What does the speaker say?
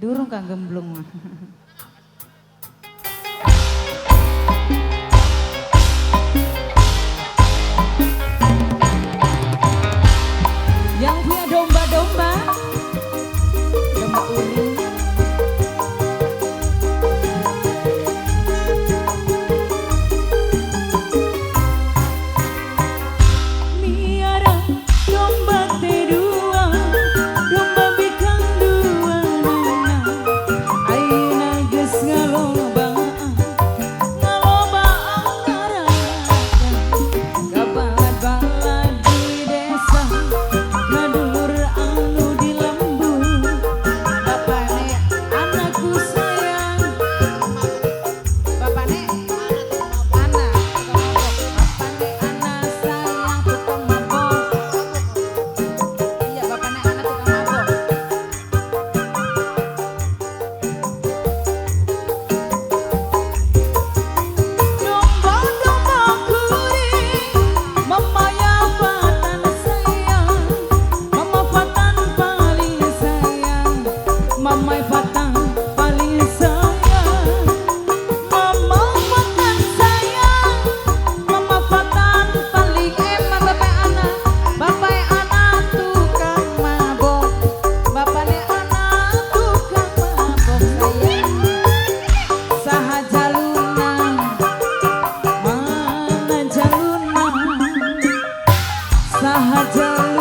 Durung Kang Gemblung mah. Yang punya domba-domba, domba uring. Miara domba tedua, domba bikang dua nana. Ayeuna geus ngaloba, ngaloba angkarakan. Kabalad-balad di desa, kadulur anu di lembur. Bapane anakku sayang, bapane anak sayang tukang mabok. Iya bapane anak tukang mabok. Domba-domba kuring, mama ya patan sayang, mama patan paling sayang, mama patan paling sayang, mama patan sayang, mama patan paling bapak anak tukang mabok, bapane anak tukang mabok sayang, saha jaluna mana jaluna, saha jaluna.